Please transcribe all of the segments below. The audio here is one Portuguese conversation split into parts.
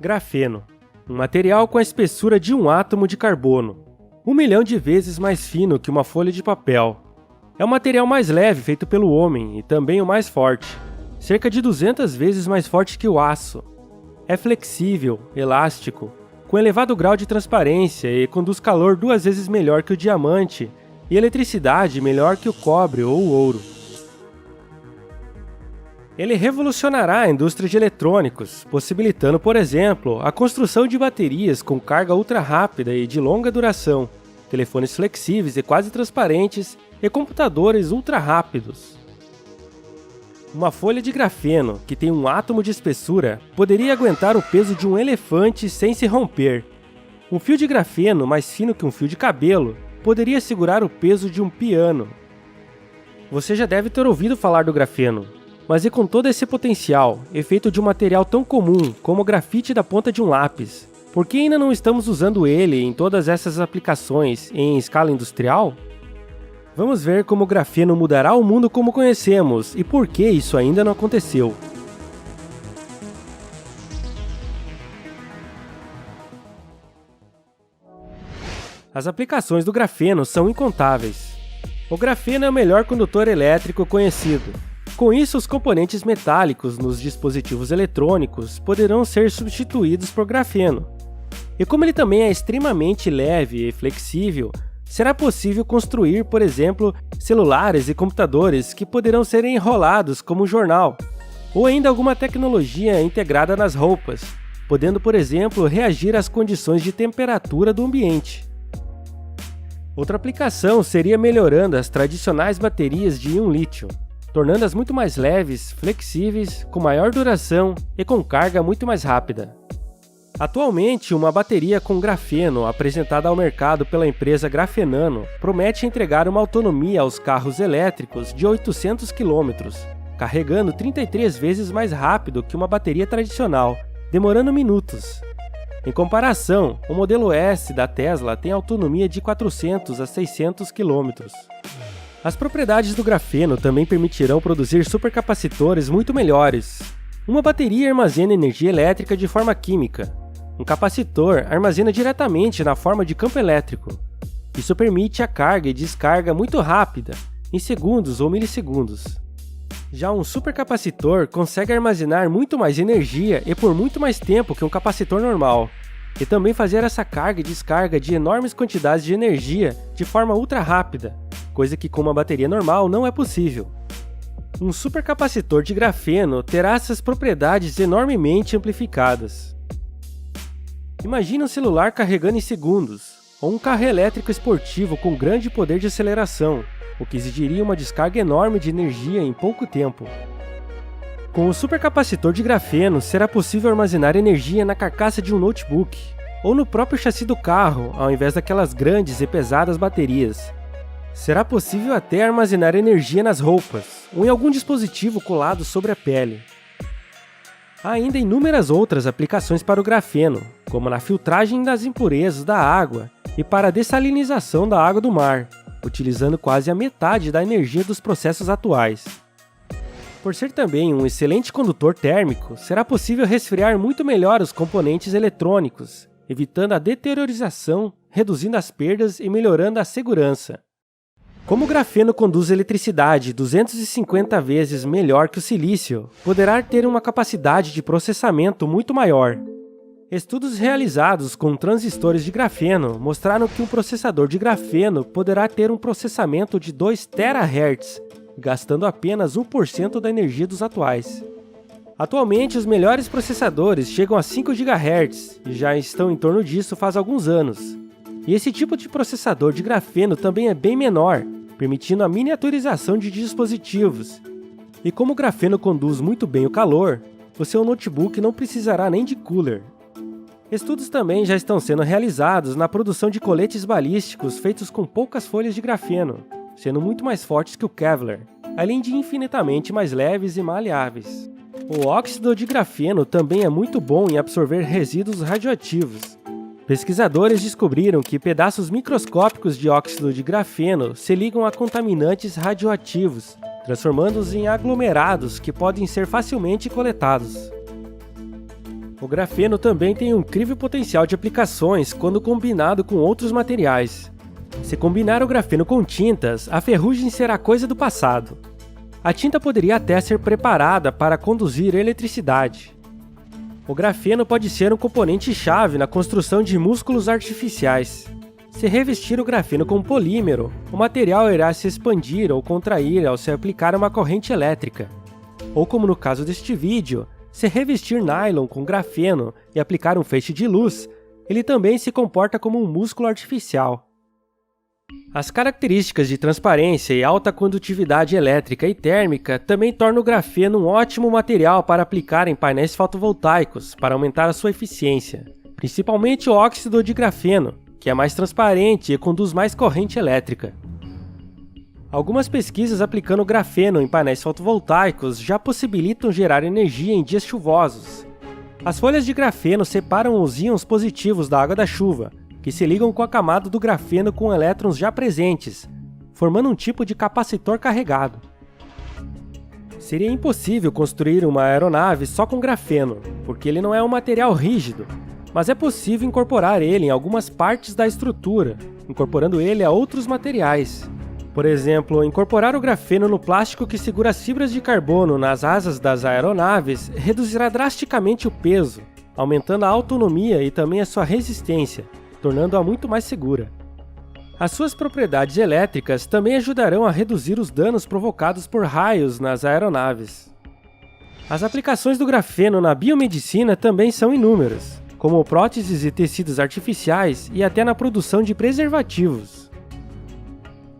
Grafeno, um material com a espessura de um átomo de carbono, 1 milhão de vezes mais fino que uma folha de papel. É o material mais leve feito pelo homem e também o mais forte, cerca de 200 vezes mais forte que o aço. É flexível, elástico, com elevado grau de transparência e conduz calor 2 vezes melhor que o diamante e eletricidade melhor que o cobre ou o ouro. Ele revolucionará a indústria de eletrônicos, possibilitando, por exemplo, a construção de baterias com carga ultra rápida e de longa duração, telefones flexíveis e quase transparentes e computadores ultra rápidos. Uma folha de grafeno, que tem um átomo de espessura, poderia aguentar o peso de um elefante sem se romper. Um fio de grafeno, mais fino que um fio de cabelo, poderia segurar o peso de um piano. Você já deve ter ouvido falar do grafeno, mas e com todo esse potencial, e feito de um material tão comum como o grafite da ponta de um lápis, por que ainda não estamos usando ele em todas essas aplicações em escala industrial? Vamos ver como o grafeno mudará o mundo como conhecemos e por que isso ainda não aconteceu. As aplicações do grafeno são incontáveis. O grafeno é o melhor condutor elétrico conhecido. Com isso, os componentes metálicos nos dispositivos eletrônicos poderão ser substituídos por grafeno. E como ele também é extremamente leve e flexível, será possível construir, por exemplo, celulares e computadores que poderão ser enrolados como um jornal, ou ainda alguma tecnologia integrada nas roupas, podendo, por exemplo, reagir às condições de temperatura do ambiente. Outra aplicação seria melhorando as tradicionais baterias de íon lítio, tornando-as muito mais leves, flexíveis, com maior duração e com carga muito mais rápida. Atualmente, uma bateria com grafeno apresentada ao mercado pela empresa Grafenano promete entregar uma autonomia aos carros elétricos de 800 km, carregando 33 vezes mais rápido que uma bateria tradicional, demorando minutos. Em comparação, o modelo S da Tesla tem autonomia de 400 a 600 km. As propriedades do grafeno também permitirão produzir supercapacitores muito melhores. Uma bateria armazena energia elétrica de forma química. Um capacitor armazena diretamente na forma de campo elétrico. Isso permite a carga e descarga muito rápida, em segundos ou milissegundos. Já um supercapacitor consegue armazenar muito mais energia e por muito mais tempo que um capacitor normal, e também fazer essa carga e descarga de enormes quantidades de energia de forma ultra rápida, coisa que com uma bateria normal não é possível. Um supercapacitor de grafeno terá essas propriedades enormemente amplificadas. Imagine um celular carregando em segundos, ou um carro elétrico esportivo com grande poder de aceleração, o que exigiria uma descarga enorme de energia em pouco tempo. Com o supercapacitor de grafeno, será possível armazenar energia na carcaça de um notebook, ou no próprio chassi do carro, ao invés daquelas grandes e pesadas baterias. Será possível até armazenar energia nas roupas, ou em algum dispositivo colado sobre a pele. Há ainda inúmeras outras aplicações para o grafeno, como na filtragem das impurezas da água e para a dessalinização da água do mar, utilizando quase a metade da energia dos processos atuais. Por ser também um excelente condutor térmico, será possível resfriar muito melhor os componentes eletrônicos, evitando a deteriorização, reduzindo as perdas e melhorando a segurança. Como o grafeno conduz eletricidade 250 vezes melhor que o silício, poderá ter uma capacidade de processamento muito maior. Estudos realizados com transistores de grafeno mostraram que um processador de grafeno poderá ter um processamento de 2 THz, gastando apenas 1% da energia dos atuais. Atualmente, os melhores processadores chegam a 5 GHz e já estão em torno disso faz alguns anos. E esse tipo de processador de grafeno também é bem menor, permitindo a miniaturização de dispositivos. E como o grafeno conduz muito bem o calor, o seu notebook não precisará nem de cooler. Estudos também já estão sendo realizados na produção de coletes balísticos feitos com poucas folhas de grafeno, sendo muito mais fortes que o Kevlar, além de infinitamente mais leves e maleáveis. O óxido de grafeno também é muito bom em absorver resíduos radioativos. Pesquisadores descobriram que pedaços microscópicos de óxido de grafeno se ligam a contaminantes radioativos, transformando-os em aglomerados que podem ser facilmente coletados. O grafeno também tem um incrível potencial de aplicações quando combinado com outros materiais. Se combinar o grafeno com tintas, a ferrugem será coisa do passado. A tinta poderia até ser preparada para conduzir eletricidade. O grafeno pode ser um componente-chave na construção de músculos artificiais. Se revestir o grafeno com polímero, o material irá se expandir ou contrair ao se aplicar uma corrente elétrica. Ou como no caso deste vídeo, se revestir nylon com grafeno e aplicar um feixe de luz, ele também se comporta como um músculo artificial. As características de transparência e alta condutividade elétrica e térmica também tornam o grafeno um ótimo material para aplicar em painéis fotovoltaicos para aumentar a sua eficiência, principalmente o óxido de grafeno, que é mais transparente e conduz mais corrente elétrica. Algumas pesquisas aplicando grafeno em painéis fotovoltaicos já possibilitam gerar energia em dias chuvosos. As folhas de grafeno separam os íons positivos da água da chuva, que se ligam com a camada do grafeno com elétrons já presentes, formando um tipo de capacitor carregado. Seria impossível construir uma aeronave só com grafeno, porque ele não é um material rígido, mas é possível incorporar ele em algumas partes da estrutura, incorporando ele a outros materiais. Por exemplo, incorporar o grafeno no plástico que segura as fibras de carbono nas asas das aeronaves reduzirá drasticamente o peso, aumentando a autonomia e também a sua resistência, tornando-a muito mais segura. As suas propriedades elétricas também ajudarão a reduzir os danos provocados por raios nas aeronaves. As aplicações do grafeno na biomedicina também são inúmeras, como próteses e tecidos artificiais e até na produção de preservativos.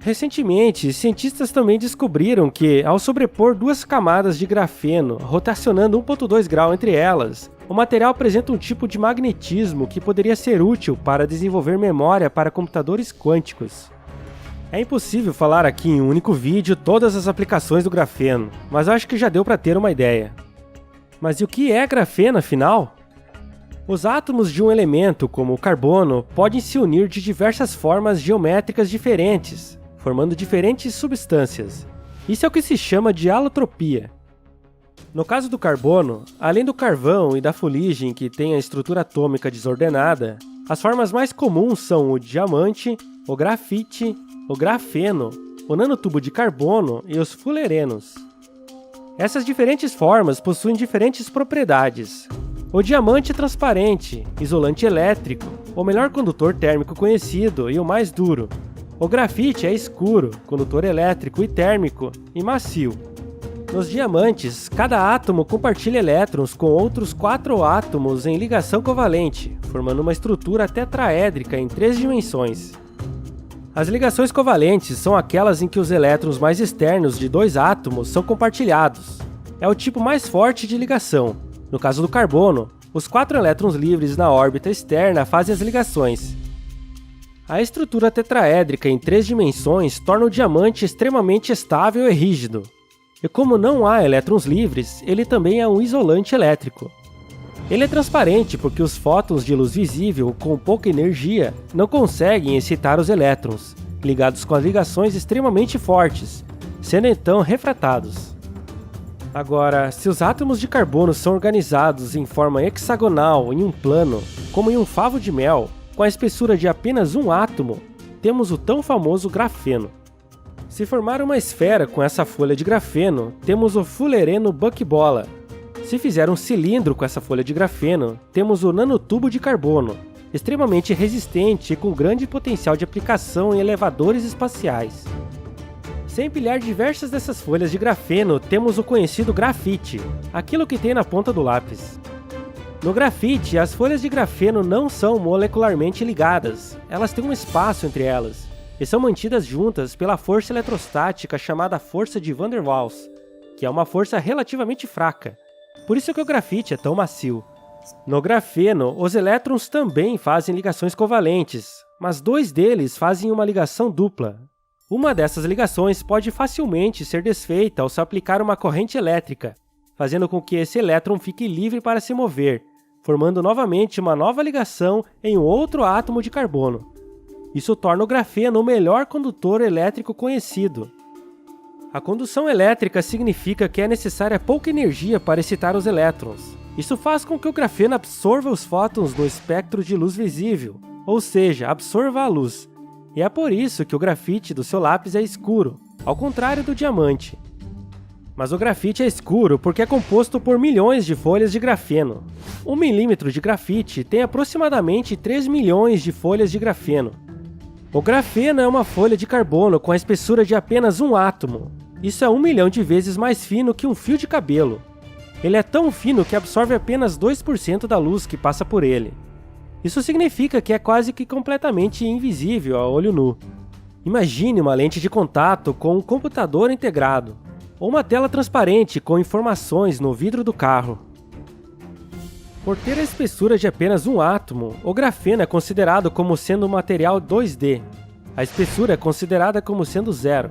Recentemente, cientistas também descobriram que, ao sobrepor duas camadas de grafeno, rotacionando 1,2 grau entre elas, o material apresenta um tipo de magnetismo que poderia ser útil para desenvolver memória para computadores quânticos. É impossível falar aqui em um único vídeo todas as aplicações do grafeno, mas acho que já deu para ter uma ideia. Mas e o que é grafeno, afinal? Os átomos de um elemento, como o carbono, podem se unir de diversas formas geométricas diferentes, formando diferentes substâncias. Isso é o que se chama de alotropia. No caso do carbono, além do carvão e da fuligem que tem a estrutura atômica desordenada, as formas mais comuns são o diamante, o grafite, o grafeno, o nanotubo de carbono e os fulerenos. Essas diferentes formas possuem diferentes propriedades. O diamante é transparente, isolante elétrico, o melhor condutor térmico conhecido e o mais duro. O grafite é escuro, condutor elétrico e térmico, e macio. Nos diamantes, cada átomo compartilha elétrons com outros 4 átomos em ligação covalente, formando uma estrutura tetraédrica em 3 dimensões. As ligações covalentes são aquelas em que os elétrons mais externos de 2 átomos são compartilhados. É o tipo mais forte de ligação. No caso do carbono, os 4 elétrons livres na órbita externa fazem as ligações. A estrutura tetraédrica em 3 dimensões torna o diamante extremamente estável e rígido. E como não há elétrons livres, ele também é um isolante elétrico. Ele é transparente porque os fótons de luz visível com pouca energia não conseguem excitar os elétrons, ligados com as ligações extremamente fortes, sendo então refratados. Agora, se os átomos de carbono são organizados em forma hexagonal em um plano, como em um favo de mel, com a espessura de apenas um átomo, temos o tão famoso grafeno. Se formar uma esfera com essa folha de grafeno, temos o fulereno buckbola. Se fizer um cilindro com essa folha de grafeno, temos o nanotubo de carbono, extremamente resistente e com grande potencial de aplicação em elevadores espaciais. Se empilhar diversas dessas folhas de grafeno, temos o conhecido grafite, aquilo que tem na ponta do lápis. No grafite, as folhas de grafeno não são molecularmente ligadas, elas têm um espaço entre elas, e são mantidas juntas pela força eletrostática chamada força de Van der Waals, que é uma força relativamente fraca. Por isso que o grafite é tão macio. No grafeno, os elétrons também fazem ligações covalentes, mas 2 deles fazem uma ligação dupla. Uma dessas ligações pode facilmente ser desfeita ao se aplicar uma corrente elétrica, fazendo com que esse elétron fique livre para se mover, formando novamente uma nova ligação em um outro átomo de carbono. Isso torna o grafeno o melhor condutor elétrico conhecido. A condução elétrica significa que é necessária pouca energia para excitar os elétrons, Isso faz com que o grafeno absorva os fótons no espectro de luz visível, ou seja, absorva a luz. E é por isso que o grafite do seu lápis é escuro, ao contrário do diamante. Mas o grafite é escuro porque é composto por milhões de folhas de grafeno. 1 milímetro de grafite tem aproximadamente 3 milhões de folhas de grafeno. O grafeno é uma folha de carbono com a espessura de apenas um átomo. Isso é 1 milhão de vezes mais fino que um fio de cabelo. Ele é tão fino que absorve apenas 2% da luz que passa por ele. Isso significa que é quase que completamente invisível a olho nu. Imagine uma lente de contato com um computador integrado, ou uma tela transparente com informações no vidro do carro. Por ter a espessura de apenas um átomo, o grafeno é considerado como sendo um material 2D. A espessura é considerada como sendo zero.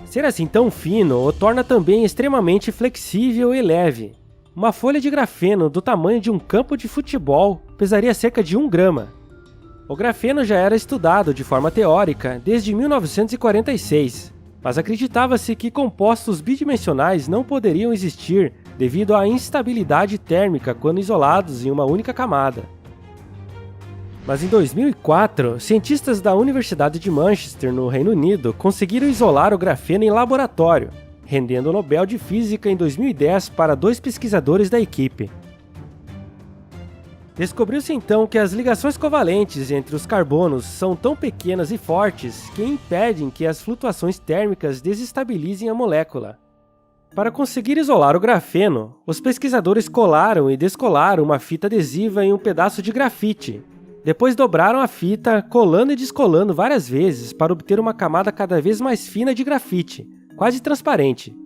Ser assim tão fino o torna também extremamente flexível e leve. Uma folha de grafeno do tamanho de um campo de futebol pesaria cerca de 1 grama. O grafeno já era estudado de forma teórica desde 1946, mas acreditava-se que compostos bidimensionais não poderiam existir devido à instabilidade térmica quando isolados em uma única camada. Mas em 2004, cientistas da Universidade de Manchester, no Reino Unido, conseguiram isolar o grafeno em laboratório, rendendo o Nobel de Física em 2010 para 2 pesquisadores da equipe. Descobriu-se então que as ligações covalentes entre os carbonos são tão pequenas e fortes que impedem que as flutuações térmicas desestabilizem a molécula. Para conseguir isolar o grafeno, os pesquisadores colaram e descolaram uma fita adesiva em um pedaço de grafite. Depois dobraram a fita, colando e descolando várias vezes para obter uma camada cada vez mais fina de grafite, quase transparente.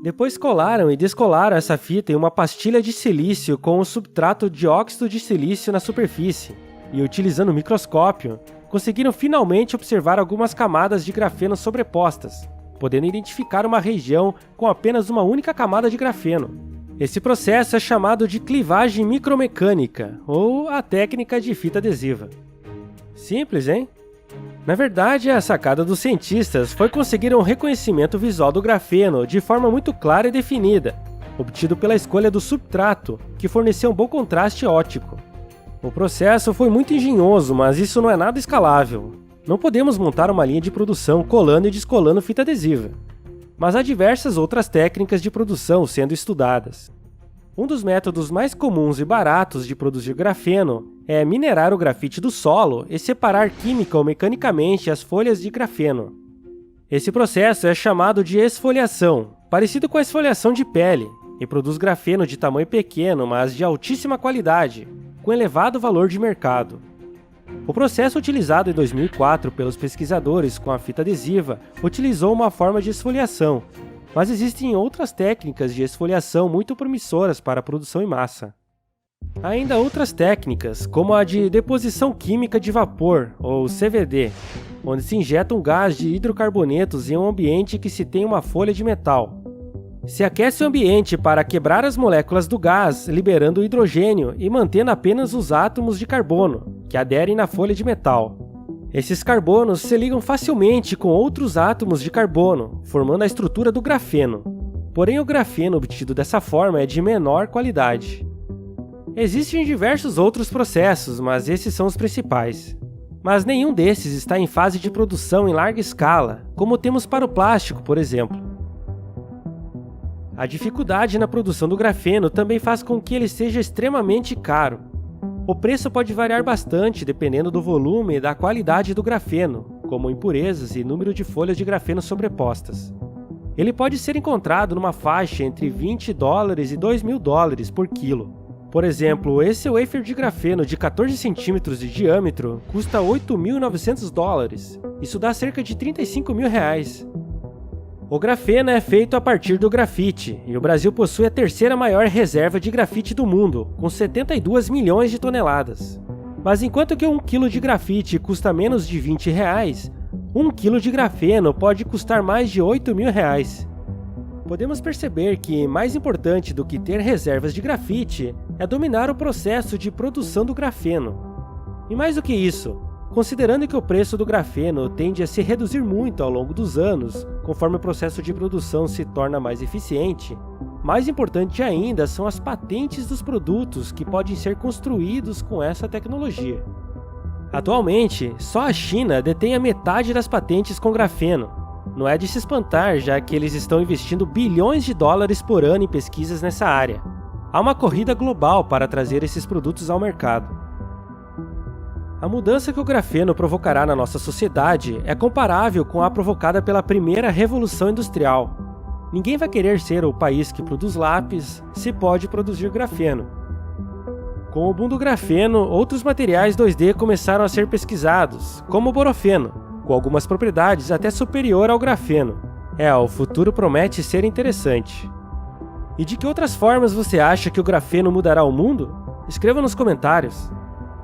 Depois colaram e descolaram essa fita em uma pastilha de silício com o substrato de óxido de silício na superfície, e utilizando o microscópio, conseguiram finalmente observar algumas camadas de grafeno sobrepostas, podendo identificar uma região com apenas uma única camada de grafeno. Esse processo é chamado de clivagem micromecânica, ou a técnica de fita adesiva. Simples, hein? Na verdade, a sacada dos cientistas foi conseguir um reconhecimento visual do grafeno de forma muito clara e definida, obtido pela escolha do substrato, que forneceu um bom contraste óptico. O processo foi muito engenhoso, mas isso não é nada escalável. Não podemos montar uma linha de produção colando e descolando fita adesiva. Mas há diversas outras técnicas de produção sendo estudadas. Um dos métodos mais comuns e baratos de produzir grafeno é minerar o grafite do solo e separar química ou mecanicamente as folhas de grafeno. Esse processo é chamado de esfoliação, parecido com a esfoliação de pele, e produz grafeno de tamanho pequeno, mas de altíssima qualidade, com elevado valor de mercado. O processo utilizado em 2004 pelos pesquisadores com a fita adesiva utilizou uma forma de esfoliação, mas existem outras técnicas de esfoliação muito promissoras para a produção em massa. Há ainda outras técnicas, como a de deposição química de vapor, ou CVD, onde se injeta um gás de hidrocarbonetos em um ambiente que se tem uma folha de metal. Se aquece o ambiente para quebrar as moléculas do gás, liberando o hidrogênio e mantendo apenas os átomos de carbono, que aderem na folha de metal. Esses carbonos se ligam facilmente com outros átomos de carbono, formando a estrutura do grafeno. Porém, o grafeno obtido dessa forma é de menor qualidade. Existem diversos outros processos, mas esses são os principais. Mas nenhum desses está em fase de produção em larga escala, como temos para o plástico, por exemplo. A dificuldade na produção do grafeno também faz com que ele seja extremamente caro. O preço pode variar bastante dependendo do volume e da qualidade do grafeno, como impurezas e número de folhas de grafeno sobrepostas. Ele pode ser encontrado numa faixa entre $20 e $2.000 por quilo. Por exemplo, esse wafer de grafeno de 14 centímetros de diâmetro custa $8.900. Isso dá cerca de R$35.000. O grafeno é feito a partir do grafite, e o Brasil possui a terceira maior reserva de grafite do mundo, com 72 milhões de toneladas. Mas enquanto que 1 kg de grafite custa menos de R$20, 1 kg de grafeno pode custar mais de R$8.000. Podemos perceber que mais importante do que ter reservas de grafite é dominar o processo de produção do grafeno. E mais do que isso, considerando que o preço do grafeno tende a se reduzir muito ao longo dos anos, conforme o processo de produção se torna mais eficiente, Mais importante ainda são as patentes dos produtos que podem ser construídos com essa tecnologia. Atualmente, só a China detém a metade das patentes com grafeno. Não é de se espantar, já que eles estão investindo bilhões de dólares por ano em pesquisas nessa área. Há uma corrida global para trazer esses produtos ao mercado. A mudança que o grafeno provocará na nossa sociedade é comparável com a provocada pela primeira revolução industrial. Ninguém vai querer ser o país que produz lápis se pode produzir grafeno. Com o boom do grafeno, outros materiais 2D começaram a ser pesquisados, como o borofeno, com algumas propriedades até superior ao grafeno. O futuro promete ser interessante. E de que outras formas você acha que o grafeno mudará o mundo? Escreva nos comentários.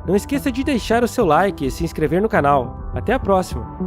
Não esqueça de deixar o seu like e se inscrever no canal. Até a próxima!